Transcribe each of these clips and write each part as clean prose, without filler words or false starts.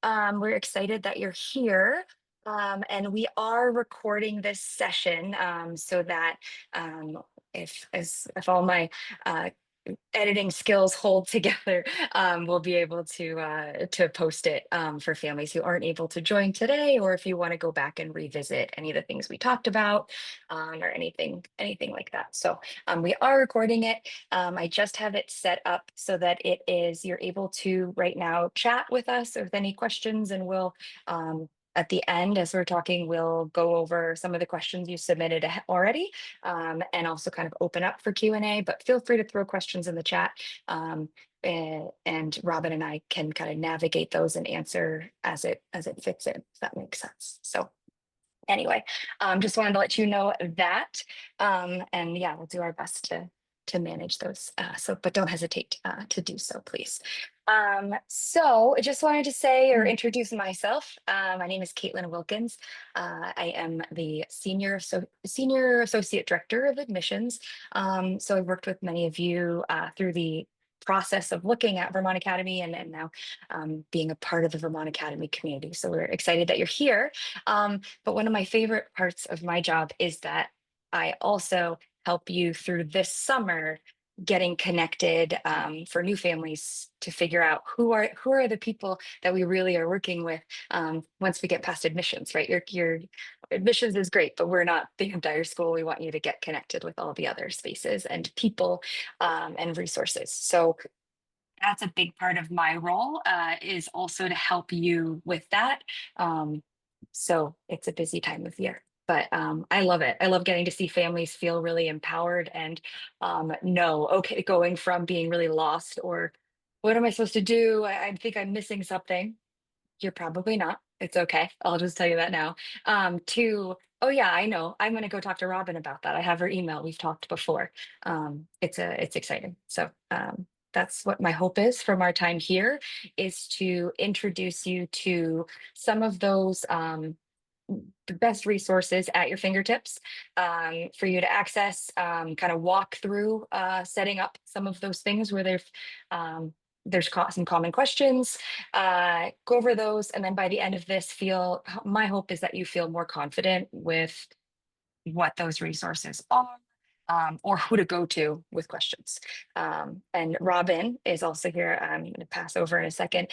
We're excited that you're here. And we are recording this session so that if all my uh, editing skills hold together, we'll be able to post it for families who aren't able to join today, or if you want to go back and revisit any of the things we talked about, or anything like that. So we are recording it. I just have it set up so that you're able to right now chat with us with any questions, and we'll at the end, as we're talking, we'll go over some of the questions you submitted already, and also kind of open up for Q&A, but feel free to throw questions in the chat. And Robyn and I can kind of navigate those and answer as it fits in, if that makes sense. So anyway, just wanted to let you know that. And yeah, we'll do our best to manage those. But don't hesitate to do so, please. So I just wanted to say or introduce myself. My name is Caitlin Wilkins. I am the senior associate director of admissions. So I've worked with many of you through the process of looking at Vermont Academy and now being a part of the Vermont Academy community. So we're excited that you're here. But one of my favorite parts of my job is that I also help you through this summer getting connected for new families to figure out who are the people that we really are working with once we get past admissions, right? Your admissions is great, but we're not the entire school. We want you to get connected with all the other spaces and people and resources. So that's a big part of my role, is also to help you with that. So it's a busy time of year, but I love it. I love getting to see families feel really empowered and know, okay, going from being really lost or what am I supposed to do? I think I'm missing something. You're probably not. It's okay. I'll just tell you that now. To, oh yeah, I know. I'm going to go talk to Robyn about that. I have her email. We've talked before. It's exciting. So that's what my hope is from our time here, is to introduce you to some of those the best resources at your fingertips for you to access, kind of walk through setting up some of those things where there's some common questions, go over those, and then by the end of this, my hope is that you feel more confident with what those resources are, or who to go to with questions. And Robyn is also here. I'm going to pass over in a second,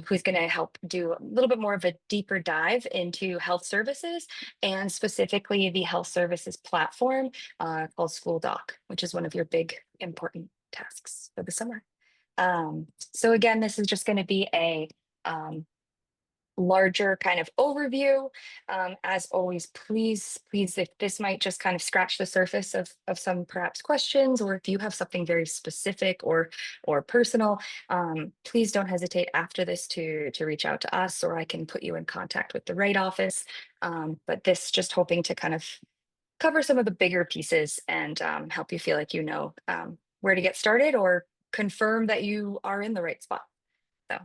who's going to help do a little bit more of a deeper dive into health services, and specifically the health services platform called SchoolDoc, which is one of your big important tasks for the summer. So again, this is just going to be a larger kind of overview. As always, please, if this might just kind of scratch the surface of some perhaps questions, or if you have something very specific or personal, please don't hesitate after this to reach out to us, or I can put you in contact with the right office. But this just hoping to kind of cover some of the bigger pieces and help you feel like you know where to get started, or confirm that you are in the right spot. So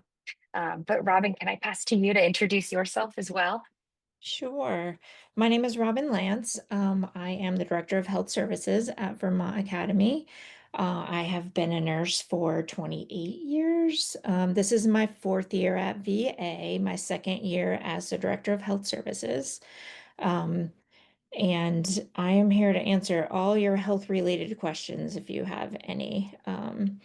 but Robyn, can I pass to you to introduce yourself as well? Sure. My name is Robyn Lantz. I am the Director of Health Services at Vermont Academy. I have been a nurse for 28 years. This is my fourth year at VA, my second year as the Director of Health Services. Um, and I am here to answer all your health related questions if you have any. And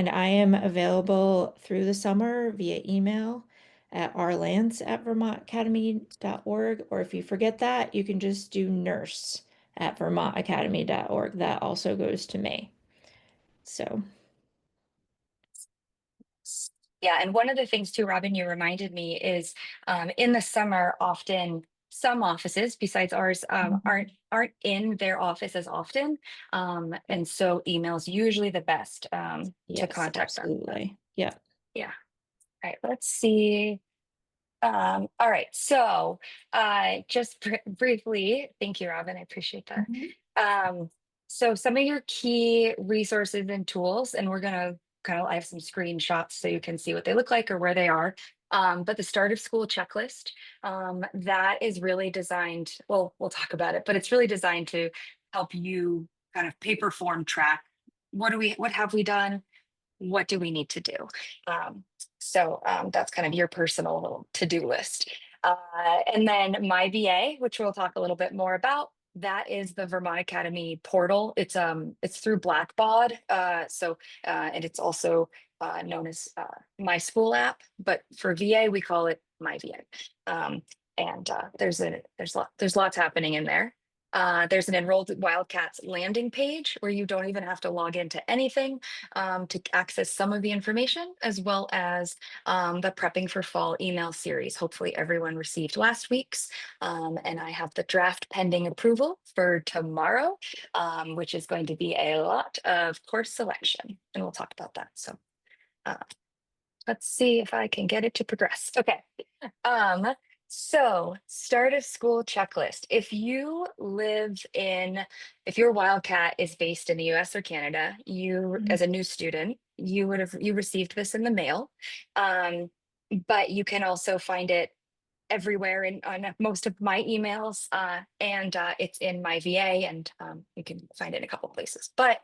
I am available through the summer via email at rlance@vermontacademy.org. Or if you forget that, you can just do nurse@vermontacademy.org. That also goes to me. So, Yeah, and one of the things too, Robyn, you reminded me is in the summer, often some offices besides ours Mhm. aren't in their office as often, and so email's usually the best to Yes, contact them. absolutely. Yeah. Yeah. All right. Let's see. All right. So just briefly, thank you, Robyn. I appreciate that. Mhm. Um, so some of your key resources and tools, and we're gonna I have some screenshots so you can see what they look like or where they are. But the start of school checklist, that is really designed, well, we'll talk about it, but it's really designed to help you kind of paper form track what have we done? What do we need to do? So that's kind of your personal to-do list. And then my VA, which we'll talk a little bit more about, that is the Vermont Academy portal. It's through Blackbaud. And it's also known as My School app, but for VA we call it My VA. And there's lots happening in there. There's an enrolled Wildcats landing page where you don't even have to log into anything to access some of the information, as well as the Prepping for Fall email series. Hopefully, everyone received last week's, and I have the draft pending approval for tomorrow, which is going to be a lot of course selection, and we'll talk about that. So uh, let's see if I can get it to progress. Okay. Um, so start of school checklist. If your Wildcat is based in the US or Canada, you, Mhm. as a new student, you received this in the mail. Um, but you can also find it everywhere in on most of my emails, and it's in my VA, and you can find it in a couple places. But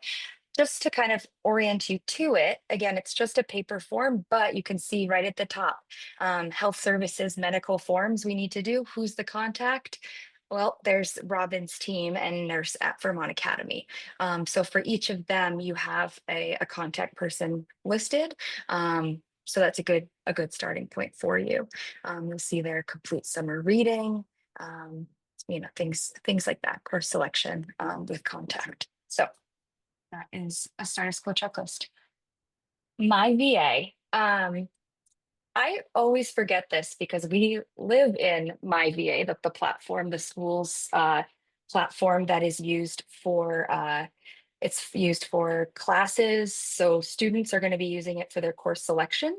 just to kind of orient you to it, again, it's just a paper form, but you can see right at the top, health services, medical forms we need to do. Who's the contact? Well, there's Robyn's team and nurse at Vermont Academy. So for each of them, you have a contact person listed. So that's a good starting point for you. You'll see their complete summer reading, um, things like that, course selection with contact. So that is a start of school checklist. My VA. I always forget this because we live in my VA, the platform, the school's platform that is used for it's used for classes. So students are going to be using it for their course selection.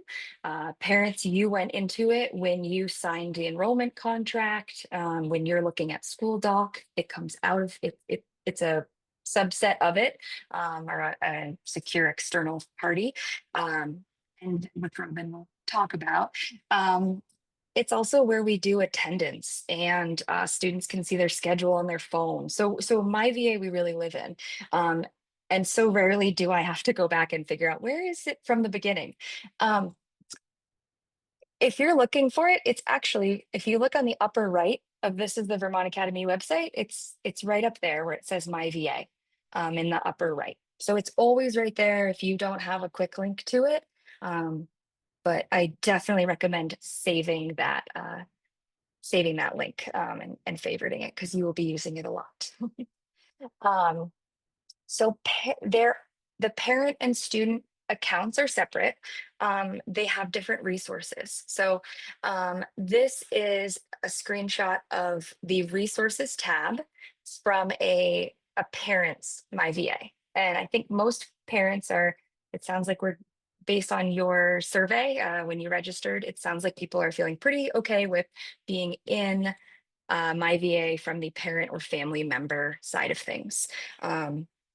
Parents, you went into it when you signed the enrollment contract. When you're looking at SchoolDoc, it comes out of it. It's a subset of it, or a secure external party. And which Robyn will talk about. Um, it's also where we do attendance, and students can see their schedule on their phone. So my VA we really live in. Um, and so rarely do I have to go back and figure out where is it from the beginning. Um, if you're looking for it, it's actually, if you look on the upper right of this is the Vermont Academy website, it's right up there where it says my VA in the upper right. So it's always right there if you don't have a quick link to it. Um, but I definitely recommend saving that link and favoriting it because you will be using it a lot. um, so the parent and student accounts are separate. They have different resources. So this is a screenshot of the resources tab from a parent's My VA. And I think most parents are, it sounds like we're based on your survey when you registered, it sounds like people are feeling pretty okay with being in My VA from the parent or family member side of things.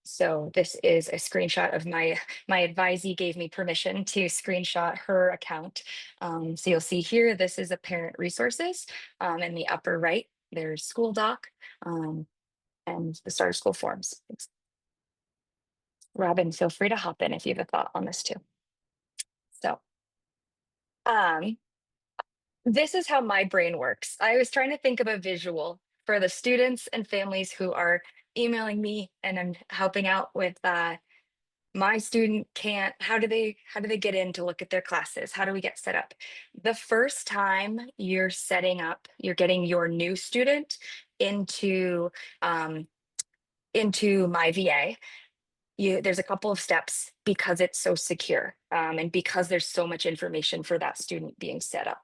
So this is a screenshot of my advisee gave me permission to screenshot her account. So you'll see here, this is a parent resources. In the upper right, there's SchoolDoc and the start of school forms. Robyn, feel free to hop in if you have a thought on this too. So um, this is how my brain works. I was trying to think of a visual for the students and families who are emailing me, and I'm helping out with my student can't, how do they get in to look at their classes? How do we get set up? The first time you're getting your new student into um, into my VA, there's a couple of steps because it's so secure, and because there's so much information for that student being set up.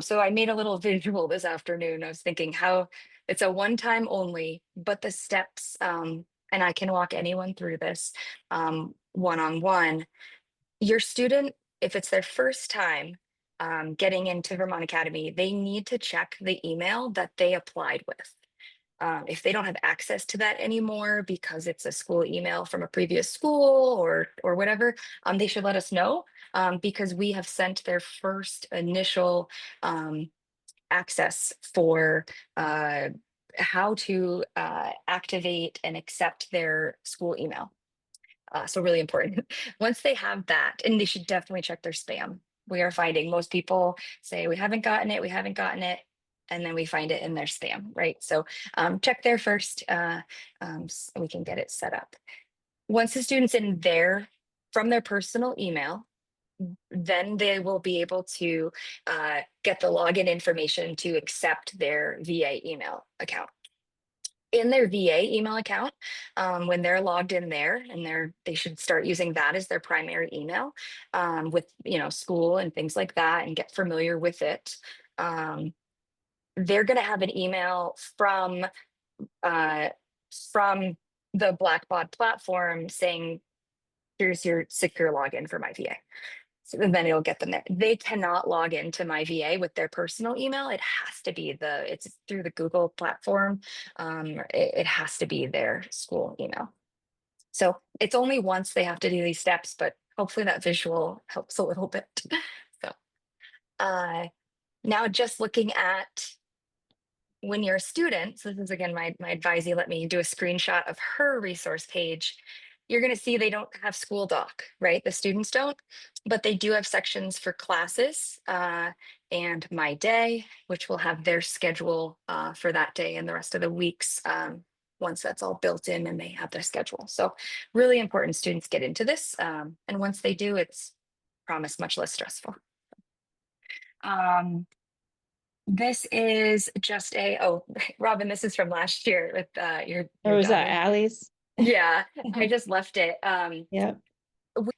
So I made a little visual this afternoon. I was thinking how it's a one time only, but the steps, and I can walk anyone through this one on one. Your student, if it's their first time getting into Vermont Academy, they need to check the email that they applied with. If they don't have access to that anymore because it's a school email from a previous school or whatever, they should let us know, because we have sent their first initial access for how to activate and accept their school email. So really important. Once they have that, and they should definitely check their spam. we are finding most people say, we haven't gotten it, we haven't gotten it. And then we find it in their spam, right? So check there first so we can get it set up. Once the student's in there from their personal email, then they will be able to get the login information to accept their VA email account. In their VA email account, when they're logged in there, and they should start using that as their primary email with school and things like that, and get familiar with it. They're going to have an email uh, from the Blackbaud platform saying, "Here's your secure login for my VA." So then it'll get them there. They cannot log into my VA with their personal email. It has to be it's through the Google platform. It has to be their school email. So it's only once they have to do these steps, but hopefully that visual helps a little bit. So now just looking at when you're a student, so this is again my advisee let me do a screenshot of her resource page. You're going to see they don't have SchoolDoc, right? The students don't, but they do have sections for classes and My Day, which will have their schedule for that day and the rest of the weeks once that's all built in and they have their schedule. So really important students get into this. And once they do, it's promise much less stressful. This is just Robyn, this is from last year with Or your was that daughter. Allie's? Yeah, I just left it. Yep.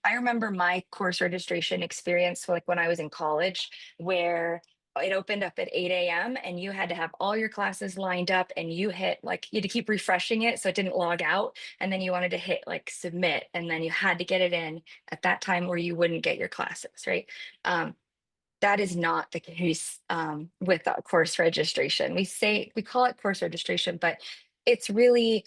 I remember my course registration experience, like when I was in college, where it opened up at 8 a.m. and you had to have all your classes lined up, and you had to keep refreshing it so it didn't log out. And then you wanted to hit like submit, and then you had to get it in at that time or you wouldn't get your classes, right? That is not the case with course registration. We call it course registration, but it's really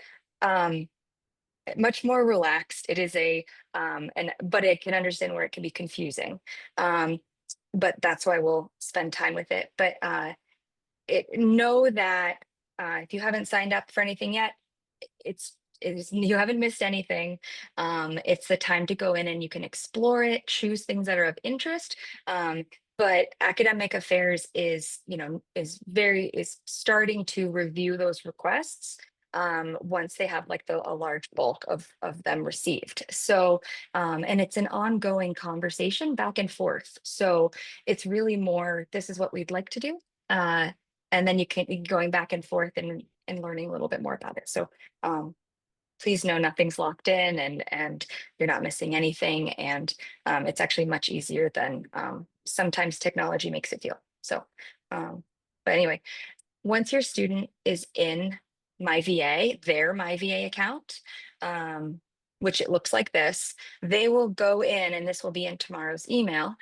much more relaxed. It is but it can understand where it can be confusing. But that's why we'll spend time with it. But know that if you haven't signed up for anything yet, you haven't missed anything. It's the time to go in and you can explore it, choose things that are of interest. But academic affairs is starting to review those requests once they have like a large bulk of them received. So and it's an ongoing conversation back and forth. So it's really more, this is what we'd like to do. And then you can be going back and forth and learning a little bit more about it. So please know nothing's locked in, and you're not missing anything. And it's actually much easier than sometimes technology makes it feel. So, but anyway, once your student is in their My VA account, which it looks like this, they will go in, and this will be in tomorrow's email.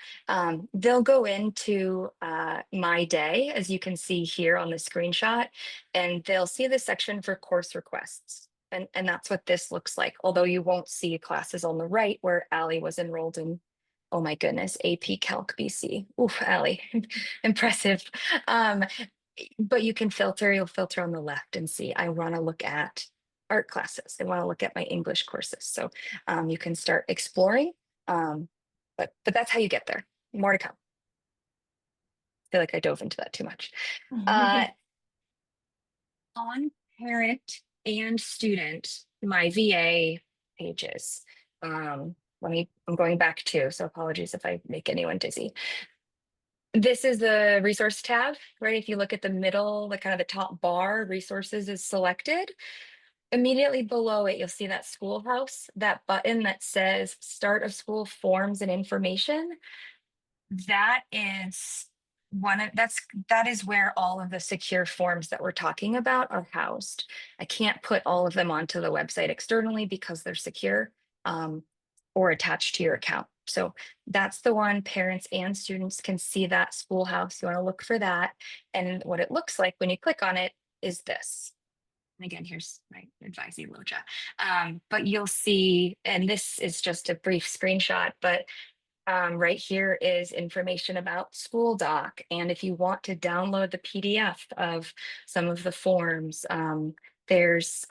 They'll go into My Day, as you can see here on the screenshot, and they'll see the section for course requests. And that's what this looks like, although you won't see classes on the right where Allie was enrolled in. Oh my goodness, AP Calc BC. Oof, Allie, impressive. But you'll filter on the left and see, I want to look at art classes. I want to look at my English courses. So you can start exploring. But that's how you get there. More to come. I feel like I dove into that too much. On parent and student, My VA pages. I'm going back too, so apologies if I make anyone dizzy. This is the resource tab, right? If you look at the middle, the kind of the top bar, resources is selected. Immediately below it, you'll see that schoolhouse, that button that says start of school forms and information. That is that is where all of the secure forms that we're talking about are housed. I can't put all of them onto the website externally because they're secure or attached to your account. So that's the one. Parents and students can see that schoolhouse. You want to look for that. And what it looks like when you click on it is this. And again, here's my advisee Loja. But you'll see, and this is just a brief screenshot, but right here is information about SchoolDoc. And if you want to download the PDF of some of the forms, there's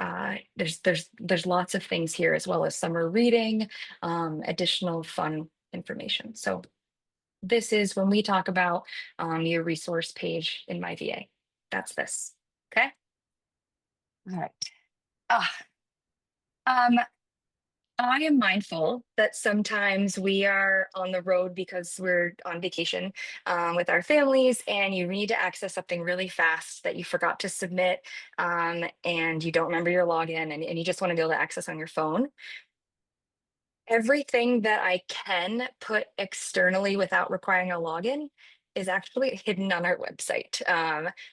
lots of things here, as well as summer reading, additional fun information. So This is when we talk about your resource page in my VA. That's this. Okay. All right. Ah, um, I am mindful that sometimes we are on the road because we're on vacation with our families, and you need to access something really fast that you forgot to submit, and you don't remember your login, and you just want to be able to access on your phone. Everything that I can put externally without requiring a login is actually hidden on our website.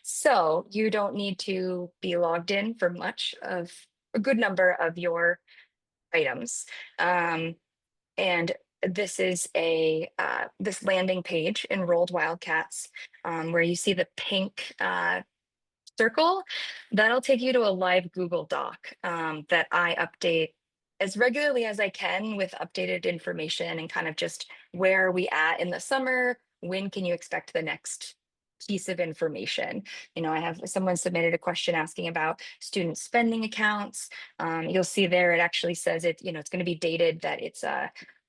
So you don't need to be logged in for much of a good number of your items. Um, and this is a this landing page, Enrolled Wildcats, where you see the pink circle. That'll take you to a live Google Doc that I update as regularly as I can with updated information and kind of just where are we at in the summer? When can you expect the next piece of information? I have someone submitted a question asking about student spending accounts. You'll see there it actually says it's going to be dated that it's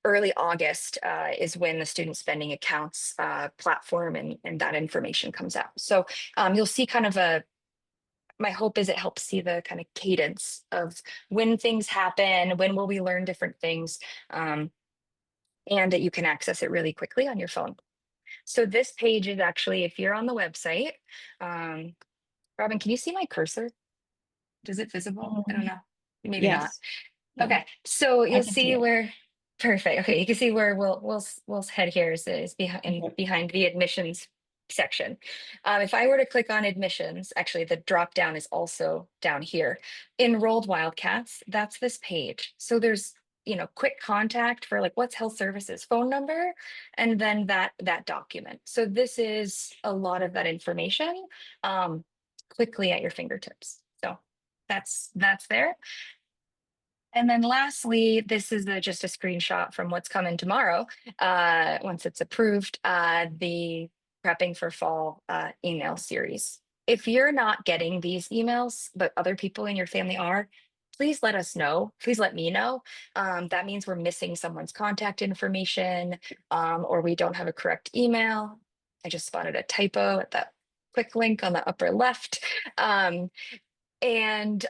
early August is when the student spending accounts platform and that information comes out. So you'll see kind of my hope is it helps see the kind of cadence of when things happen, when will we learn different things, um, and that you can access it really quickly on your phone. So this page is actually, if you're on the website, um, Robyn, can you see my cursor? Is it visible? I don't Um, know. Maybe not. yes, yeah, Okay, so I you'll can see see it. where, perfect. Okay, you can see where we'll head here is behind Yep. behind the admissions section. If I were to click on admissions, actually the drop down is also down here. Enrolled Wildcats, that's this page. So there's quick contact for like what's health services phone number, and then that document. So this is a lot of that information quickly at your fingertips. So that's there. And then lastly, this is just a screenshot from what's coming tomorrow. Once it's approved, the prepping for fall email series. If you're not getting these emails, but other people in your family are, please let us know. Please let me know. That means we're missing someone's contact information, or we don't have a correct email. I just spotted a typo at that quick link on the upper left. And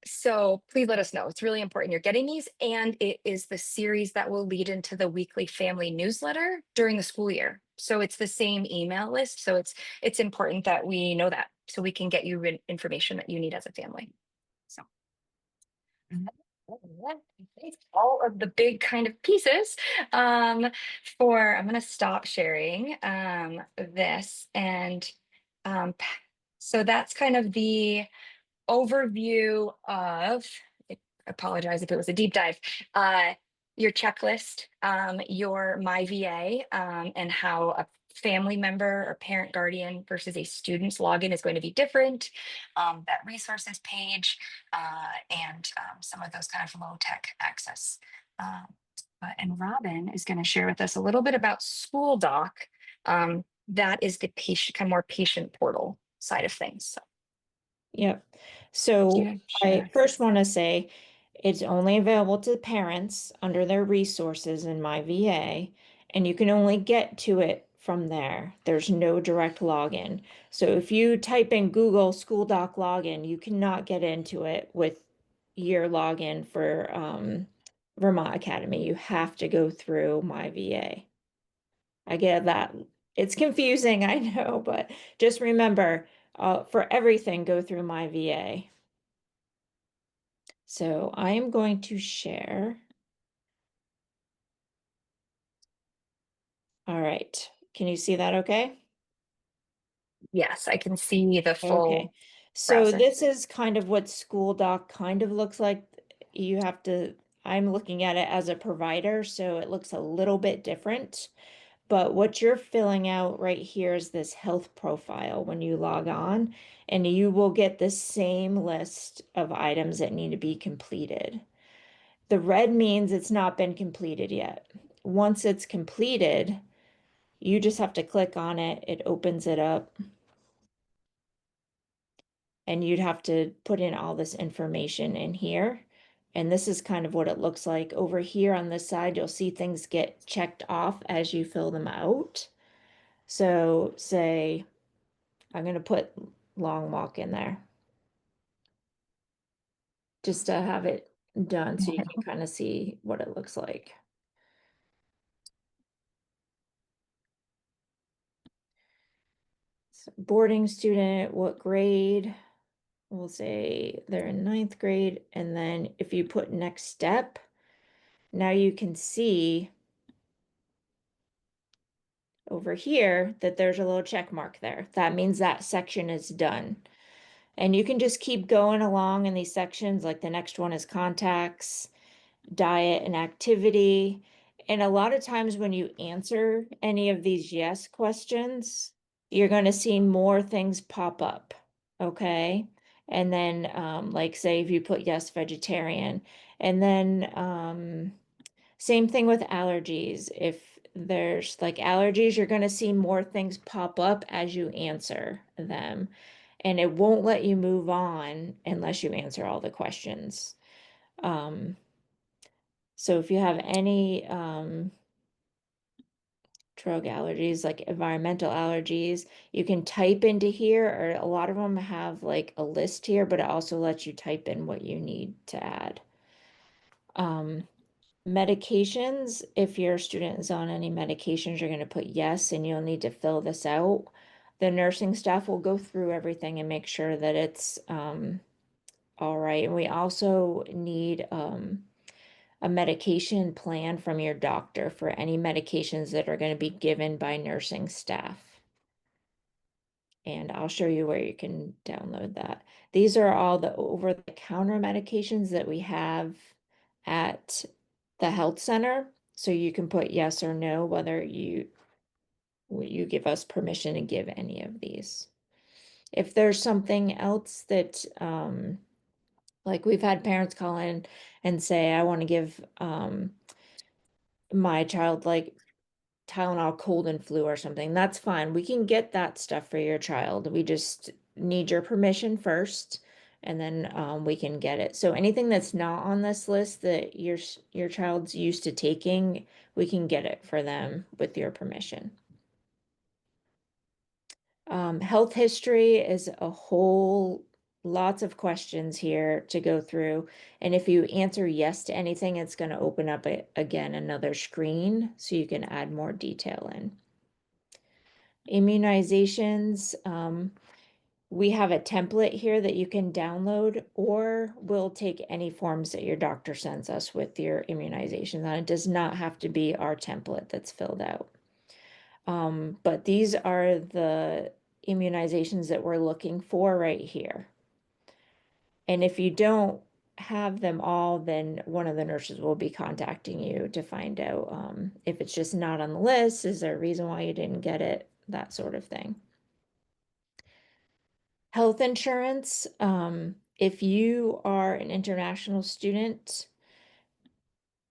so please let us know. It's really important you're getting these. And it is the series that will lead into the weekly family newsletter during the school year. So it's the same email list. So it's important that we know that so we can get you information that you need as a family. So that's all of the big kind of pieces. Um, I'm going to stop sharing this. And um, so that's kind of the overview of, I apologize if it was a deep dive, uh, your checklist, your MyVA, and how a family member or parent guardian versus a student's login is going to be different, that resources page, and some of those kind of low tech access. Um, and Robyn is going to share with us a little bit about SchoolDoc. That is the patient, kind of more patient portal side of things. So, Yep. So yeah, I sure. first want to say it's only available to parents under their resources in my VA, and you can only get to it from there. There's no direct login. So if you type in Google School Doc login, you cannot get into it with your login for Vermont Academy. You have to go through my VA. I get that. It's confusing, I know, but just remember, for everything, go through my VA. So I am going to share. All right. Can you see that okay? Yes, I can see the Okay. full So browser. this is kind of what SchoolDoc kind of looks like. You have to, I'm looking at it as a provider, so it looks a little bit different. But what you're filling out right here is this health profile when you log on, and you will get the same list of items that need to be completed. The red means it's not been completed yet. Once it's completed, you just have to click on it, it opens it up, and you'd have to put in all this information in here And this is kind of what it looks like. Over here on this side, you'll see things get checked off as you fill them out. So say, I'm going to put long walk in there just to have it done so you can kind of see what it looks like. So boarding student, what grade? We'll say they're in ninth grade. And then if you put next step, now you can see over here that there's a little check mark there. That means that section is done. And you can just keep going along in these sections. Like the next one is contacts, diet, and activity. And a lot of times when you answer any of these yes questions, you're going to see more things pop up. Okay. And then, like, say, if you put yes, vegetarian, and then, same thing with allergies. If there's like allergies, you're going to see more things pop up as you answer them. And it won't let you move on unless you answer all the questions. Um, so if you have any drug allergies, like environmental allergies, you can type into here, or a lot of them have like a list here, but it also lets you type in what you need to add. Medications, if your student is on any medications, you're going to put yes, and you'll need to fill this out. The nursing staff will go through everything and make sure that it's all right. And we also need a medication plan from your doctor for any medications that are going to be given by nursing staff. And I'll show you where you can download that. These are all the over-the-counter medications that we have at the health center. So you can put yes or no, whether you give us permission to give any of these. If there's something else that, like we've had parents call in and say, I want to give my child like Tylenol cold and flu or something, that's fine. We can get that stuff for your child. We just need your permission first, and then we can get it. So anything that's not on this list that your child's used to taking, we can get it for them with your permission. Health history is a whole lots of questions here to go through. And if you answer yes to anything, it's going to open up again another screen so you can add more detail in. Immunizations, we have a template here that you can download, or we'll take any forms that your doctor sends us with your immunizations on. It does not have to be our template that's filled out. But these are the immunizations that we're looking for right here. And if you don't have them all, then one of the nurses will be contacting you to find out if it's just not on the list, is there a reason why you didn't get it, that sort of thing. Health insurance, if you are an international student,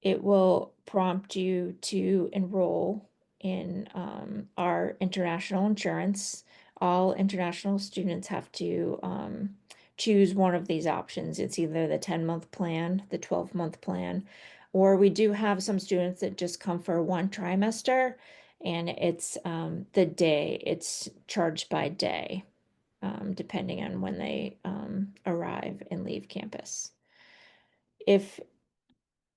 it will prompt you to enroll in our international insurance. All international students have to choose one of these options. It's either the 10-month plan, the 12-month plan, or we do have some students that just come for one trimester, and it's the day, it's charged by day, depending on when they arrive and leave campus. If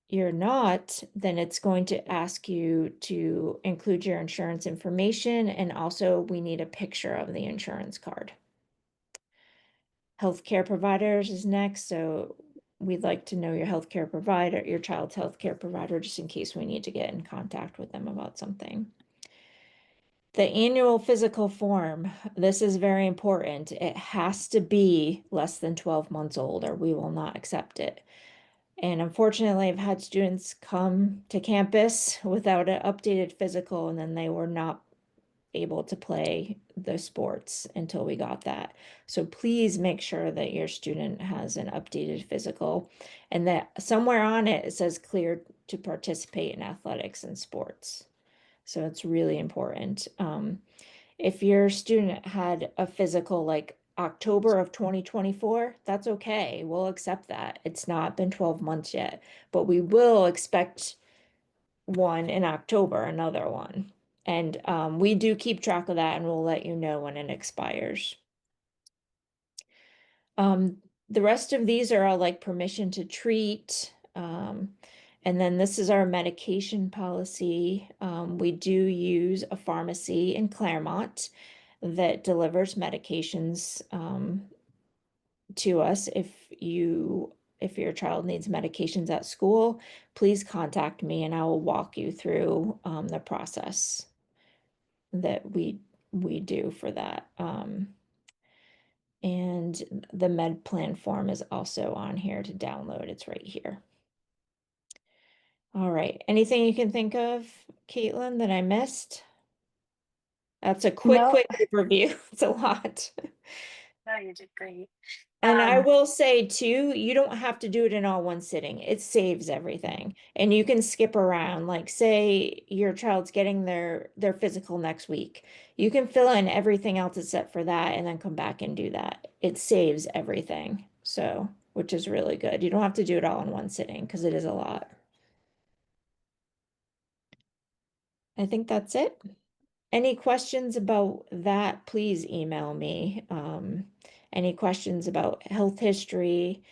you're not, then it's going to ask you to include your insurance information, and also we need a picture of the insurance card. Healthcare providers is next, so we'd like to know your healthcare provider, your child's healthcare provider, just in case we need to get in contact with them about something. The annual physical form, this is very important. It has to be less than 12 months old, or we will not accept it. And unfortunately, I've had students come to campus without an updated physical, and then they were not able to play the sports until we got that. So please make sure that your student has an updated physical, and that somewhere on it, it says cleared to participate in athletics and sports. So it's really important. If your student had a physical like October of 2024, that's okay. We'll accept that. It's not been 12 months yet, but we will expect one in October, another one. And we do keep track of that and we'll let you know when it expires. The rest of these are all like permission to treat. And then this is our medication policy. We do use a pharmacy in Claremont that delivers medications to us. If your child needs medications at school, please contact me and I will walk you through the process that we do for that. And the med plan form is also on here to download. It's right here. All right. Anything you can think of, Caitlin, that I missed? That's a No, quick overview. It's a lot. no, you did great. And I Um, will say too, you don't have to do it in all one sitting. It saves everything. And you can skip around. Like say your child's getting their physical next week. You can fill in everything else except for that and then come back and do that. It saves everything. So, which is really good. You don't have to do it all in one sitting because it is a lot. I think that's it. Any questions about that, please email me. Any questions about health history?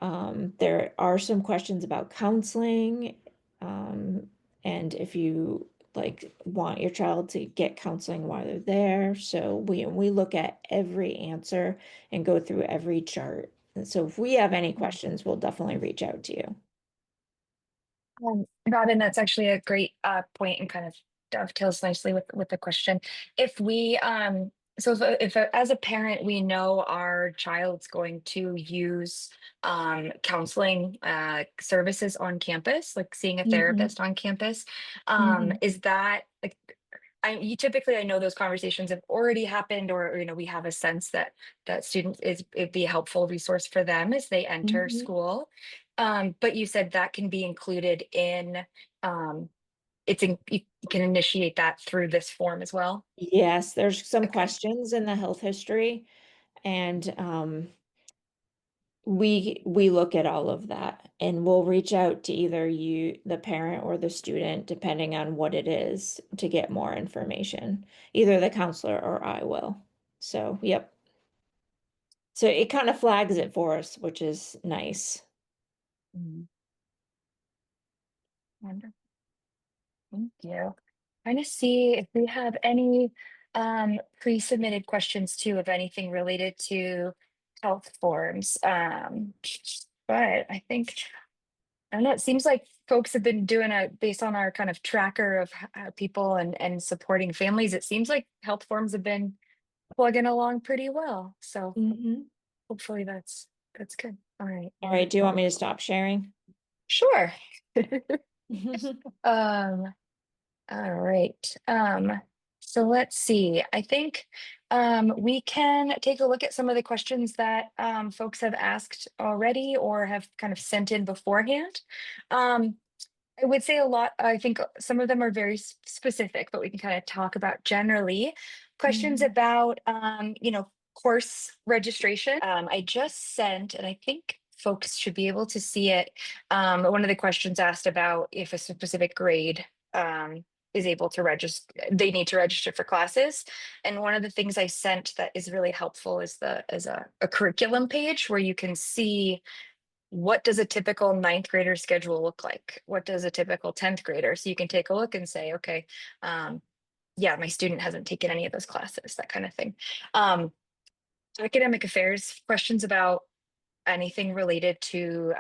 There are some questions about counseling. Um, and if you like want your child to get counseling while they're there. So we look at every answer and go through every chart. And so if we have any questions, we'll definitely reach out to you. Robyn, that's actually a great point and kind of dovetails nicely with the question. If we so if as a parent we know our child's going to use counseling services on campus, like seeing a Mhm. therapist on campus, Mhm. is that like I know those conversations have already happened, or we have a sense that students it'd be a helpful resource for them as they enter Mhm. school. But you said that can be included in um, you can initiate that through this form as well. Yes, there's some Okay. questions in the health history, and we look at all of that, and we'll reach out to either you, the parent, or the student, depending on what it is, to get more information. Either the counselor or I will. So, yep. So it kind of flags it for us, which is nice. Mhm. Wonderful. Thank you. Trying to see if we have any pre-submitted questions too, of anything related to health forms. But I think I don't know. It seems like folks have been doing a based on our kind of tracker of people and supporting families. It seems like health forms have been plugging along pretty well. So Mhm. hopefully that's good. All right, All right, do you want wonderful. me to stop sharing? Sure. Um, all right. So let's see. I think we can take a look at some of the questions that folks have asked already or have kind of sent in beforehand. Um, I would say a lot. I think some of them are very specific, but we can kind of talk about generally questions Mhm. about, course registration. I just sent, and I think folks should be able to see it. One of the questions asked about if a specific grade is able to register, they need to register for classes. And one of the things I sent that is really helpful is a curriculum page where you can see what does a typical ninth grader schedule look like? What does a typical 10th grader? So you can take a look and say, okay, um, yeah, my student hasn't taken any of those classes, that kind of thing. Um, Academic affairs questions about anything related to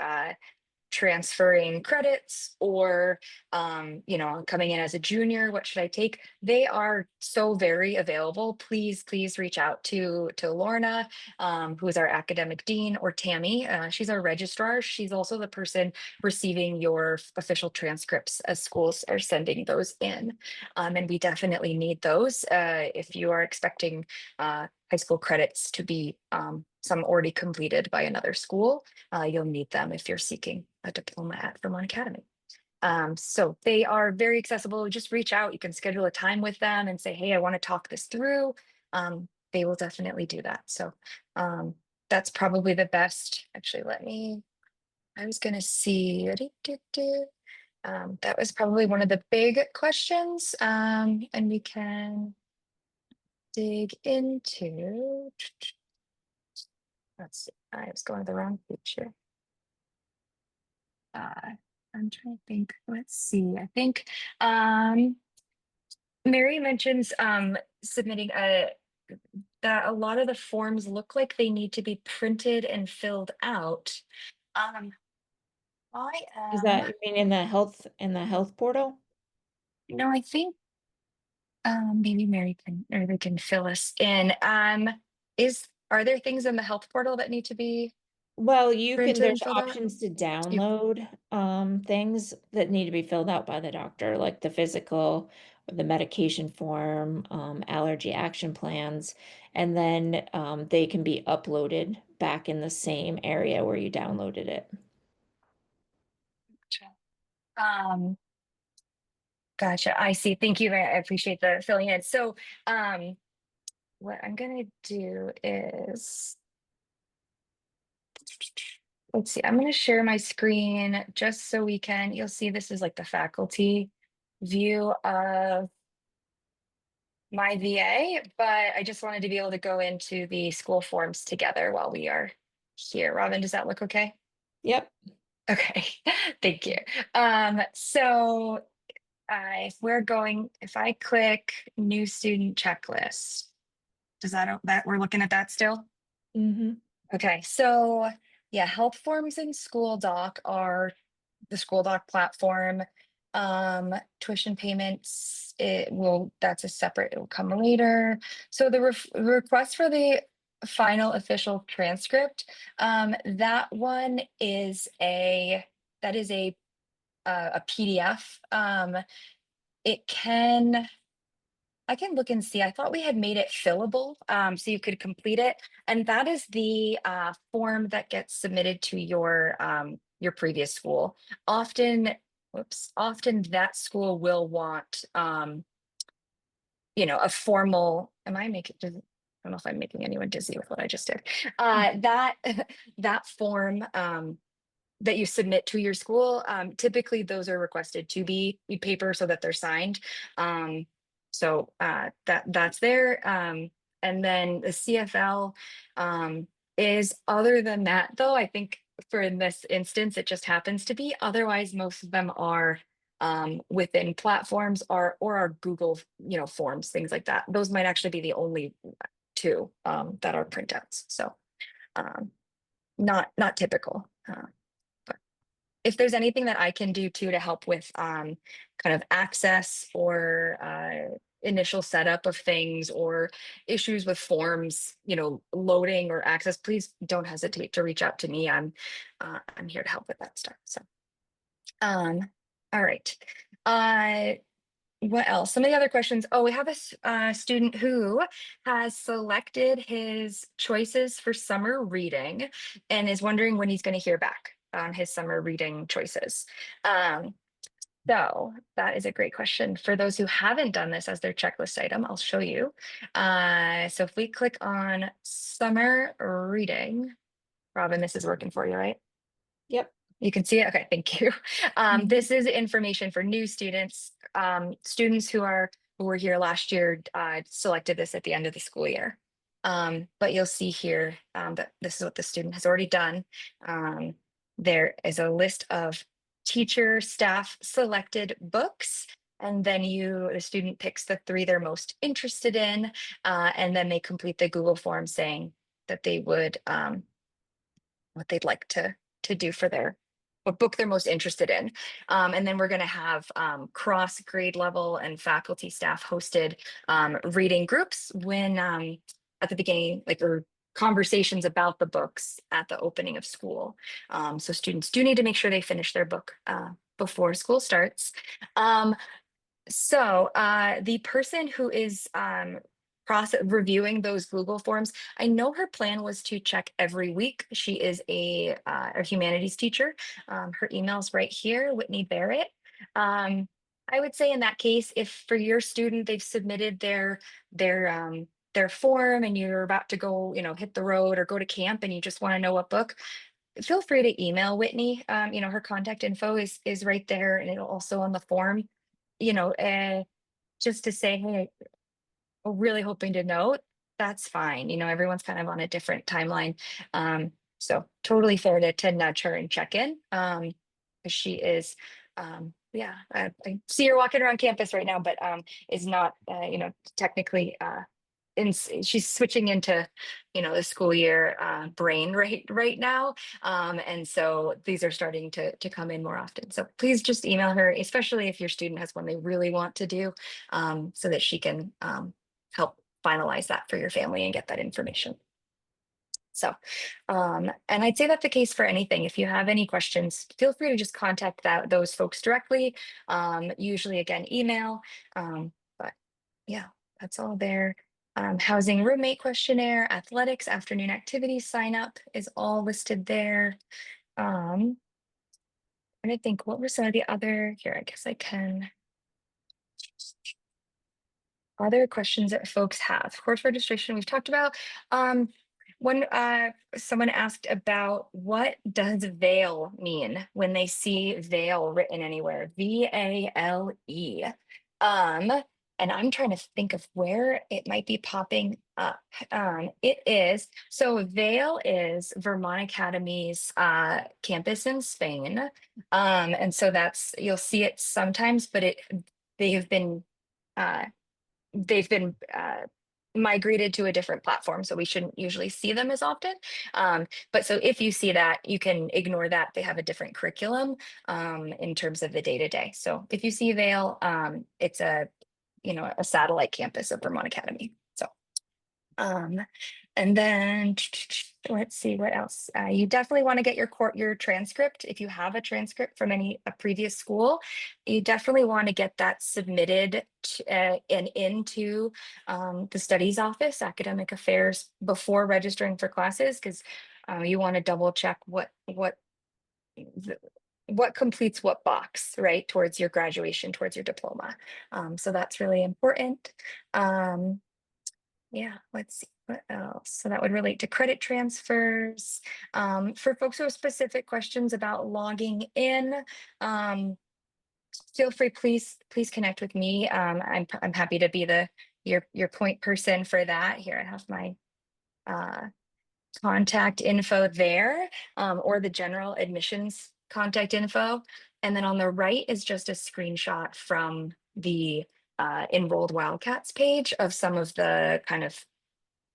transferring credits or coming in as a junior, what should I take? They are so very available. Please reach out to Lorna, who is our academic dean, or Tammy. She's our registrar. She's also the person receiving your official transcripts as schools are sending those in. And we definitely need those if you are expecting high school credits to be some already completed by another school. You'll need them if you're seeking a diploma at Vermont Academy. So they are very accessible. Just reach out. You can schedule a time with them and say, hey, I want to talk this through. they will definitely do that. So um, that's probably the best. Actually, I was gonna see. That was probably one of the big questions. And we can dig into, let's see, I was going to the wrong picture. I'm trying to think, let's see, I think Mary mentions submitting that a lot of the forms look like they need to be printed and filled out. Um, I Is am, that, you mean in the health portal? no, I think maybe Mary can, or they can fill us in. Are there things in the health portal that need to be Well, printed and there's filled out? options to You, download things that need to be filled out by the doctor, like the physical, the medication form, allergy action plans, and then they can be uploaded back in the same area where you downloaded it. um, Gotcha. I see. Thank you. I appreciate the filling in. So, um, what I'm gonna do is, let's see, I'm gonna share my screen just so you'll see this is like the faculty view of my VA, but I just wanted to be able to go into the school forms together while we are here. Robin, does that look okay? Yep. Okay, thank you. So if I click new student checklist, does that we're looking at that still? Mm-hmm. Okay, so yeah, help forms in SchoolDoc are the SchoolDoc platform. Tuition payments, that's a separate, it will come later. So the request for the final official transcript, that one is that is a PDF. It can I can look and see. I thought we had made it fillable, so you could complete it, and that is the form that gets submitted to your previous school. Often, often that school will want, a formal. Am I making? I don't know if I'm making anyone dizzy with what I just did. That that form. That you submit to your school. Typically, those are requested to be paper so that they're signed. That's there. And then the CFL is other than that, though, I think for in this instance, it just happens to be. Otherwise, most of them are within platforms or our Google, forms, things like that. Those might actually be the only two that are printouts. So um, not typical. If there's anything that I can do too to help with kind of access or initial setup of things or issues with forms, loading or access, please don't hesitate to reach out to me. I'm here to help with that stuff. So, um, all right. Uh, what else? Some of the other questions. Oh, we have a student who has selected his choices for summer reading and is wondering when he's going to hear back on his summer reading choices. Um, so that is a great question. For those who haven't done this as their checklist item, I'll show you. So if we click on summer reading, Robin, this is working for you, right? Yep. You can see it. Okay, thank you. Mhm. This is information for new students. Students who were here last year selected this at the end of the school year. But you'll see here that this is what the student has already done. Um, there is a list of teacher, staff selected books, and then the student picks the three they're most interested in, and then they complete the Google form saying that they would what they'd like to do for what book they're most interested in. And then we're going to have cross grade level and faculty staff hosted reading groups when at the beginning, like or conversations about the books at the opening of school. So students do need to make sure they finish their book before school starts. Um, the person who is process reviewing those Google forms, I know her plan was to check every week. She is a humanities teacher. Her email's right here, Whitney Barrett. I would say in that case, if for your student they've submitted their their form and you're about to go, hit the road or go to camp and you just want to know what book, feel free to email Whitney. Her contact info is right there, and it'll also on the form. You know, just to say, hey, I'm really hoping to note, that's fine. Everyone's kind of on a different timeline. So totally fair to nudge her and check in. 'Cause she is, yeah, I see her walking around campus right now, but is not, technically she's switching into, the school year brain right now. And so these are starting to come in more often. So please just email her, especially if your student has one they really want to do, so that she can help finalize that for your family and get that information. So, and I'd say that's the case for anything. If you have any questions, feel free to just contact those folks directly. Usually, again, email. But yeah, that's all there. Housing roommate questionnaire, athletics, afternoon activities sign up is all listed there. And I think what were some of the other here? I guess I can. Other questions that folks have. Course registration we've talked about. When someone asked about what does veil mean when they see veil written anywhere, VALE. Um, and I'm trying to think of where it might be popping up. It is, so Vail is Vermont Academy's campus in Spain. And so you'll see it sometimes, but they have been uh, they've been migrated to a different platform, so we shouldn't usually see them as often. But so if you see that, you can ignore that. They have a different curriculum in terms of the day-to-day. So if you see Vail, it's a satellite campus of Vermont Academy. So um, and then let's see what else. You definitely want to get your transcript. If you have a transcript from a previous school, you definitely want to get that submitted and into the studies office, academic affairs, before registering for classes, because you want to double check what completes what box, right, towards your graduation, towards your diploma. So that's really important. Yeah, let's see what else. So that would relate to credit transfers. For folks who have specific questions about logging in, feel free, please connect with me. I'm happy to be your point person for that. Here, I have my uh, contact info there, or the general admissions contact info. And then on the right is just a screenshot from the Enrolled Wildcats page of some of the kind of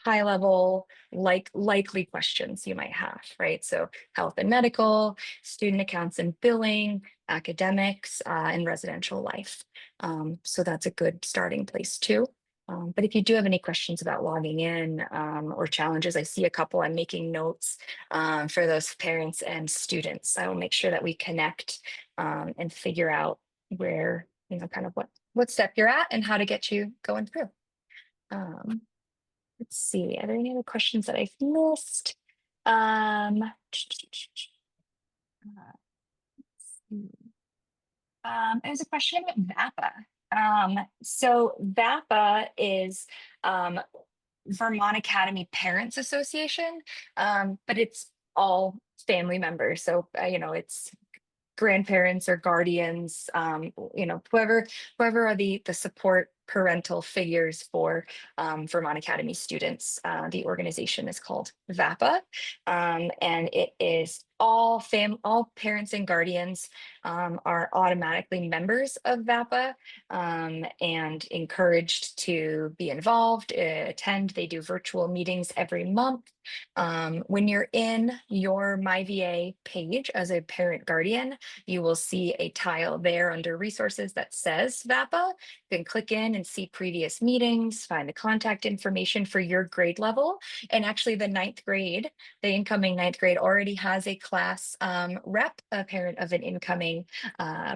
high level likely questions you might have, right? So health and medical, student accounts and billing, academics, and residential life. So that's a good starting place too. But if you do have any questions about logging in or challenges, I see a couple. I'm making notes for those parents and students. I will make sure that we connect and figure out where, kind of what step you're at and how to get you going through. Let's see, are there any other questions that I've missed? There's a question about VAPA. So VAPA is Vermont Academy Parents Association, but it's all family members. So, it's grandparents or guardians, whoever are the support parental figures for Vermont Academy students. The organization is called VAPA, and it is all parents and guardians are automatically members of VAPA and encouraged to be involved, attend. They do virtual meetings every month. When you're in your MyVA page as a parent guardian, you will see a tile there under resources that says VAPA. You can click in and see previous meetings, find the contact information for your grade level. And actually the incoming ninth grade already has a class rep. A parent of an incoming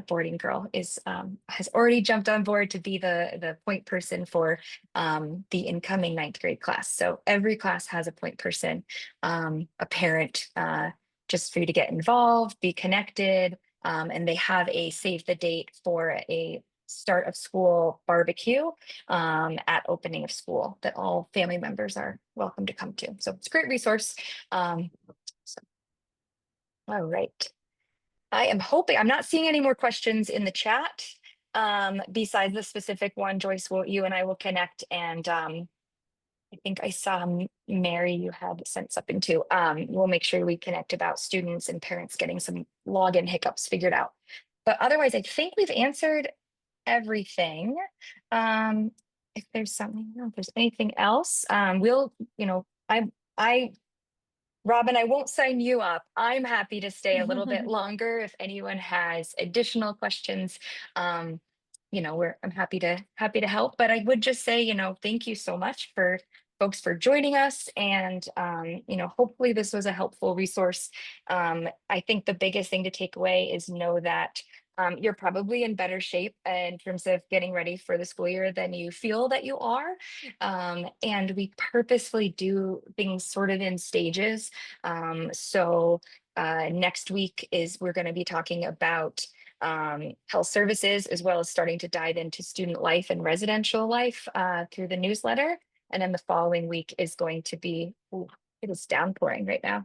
boarding girl has already jumped on board to be the point person for the incoming ninth grade class. So every class has a point person, a parent, just for you to get involved, be connected. And they have a save the date for a start of school barbecue at opening of school that all family members are welcome to come to. So it's a great resource. So, all right. I am hoping, I'm not seeing any more questions in the chat. Besides the specific one, Joyce, you and I will connect, and I think I saw Mary, you had sent something too. We'll make sure we connect about students and parents getting some login hiccups figured out. But otherwise, I think we've answered everything. Um, if there's something, if there's anything else, we'll, I Robyn, I won't sign you up. I'm happy to stay a little bit longer if anyone has additional questions. Um, I'm happy to help. But I would just say, thank you so much for folks for joining us, and hopefully this was a helpful resource. I think the biggest thing to take away is know that you're probably in better shape in terms of getting ready for the school year than you feel that you are. And we purposefully do things sort of in stages. So next week we're going to be talking about health services, as well as starting to dive into student life and residential life through the newsletter. And then the following week is going to be, ooh, it is downpouring right now.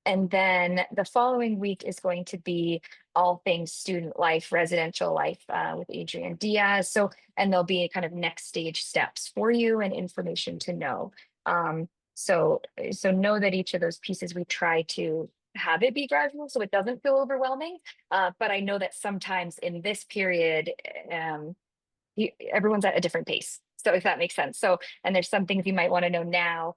And then the following week is going to be all things student life, residential life with Adrienne Diaz. And there'll be kind of next stage steps for you and information to know. So know that each of those pieces we try to have it be gradual so it doesn't feel overwhelming. But I know that sometimes in this period, everyone's at a different pace. So if that makes sense. So, and there's some things you might want to know now,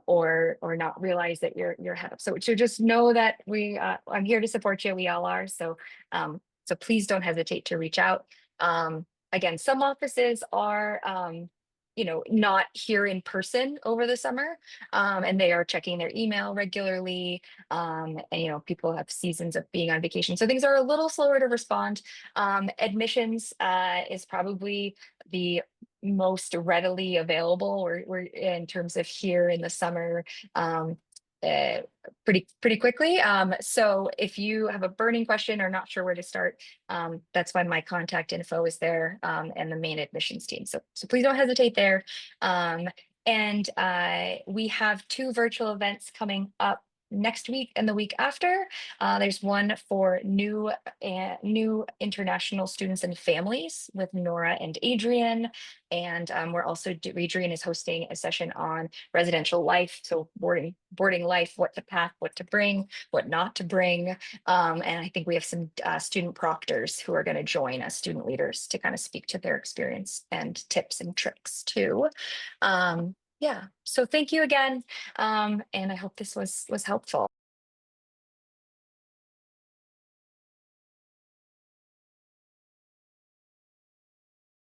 or not realize that you're ahead of. So just know that I'm here to support you. We all are. So please don't hesitate to reach out. Again, some offices are, not here in person over the summer, and they are checking their email regularly. And people have seasons of being on vacation, so things are a little slower to respond. Admissions is probably the most readily available. We're in terms of here in the summer. Uh, pretty quickly. So if you have a burning question or not sure where to start, that's why my contact info is there, and the main admissions team. So please don't hesitate there. And we have 2 virtual events coming up next week and the week after. There's one for new international students and families with Nora and Adrienne. And we're also, Adrienne is hosting a session on residential life. So boarding life, what to pack, what to bring, what not to bring. And I think we have some student proctors who are going to join us, student leaders, to kind of speak to their experience and tips and tricks too. Yeah, so thank you again. And I hope this was helpful.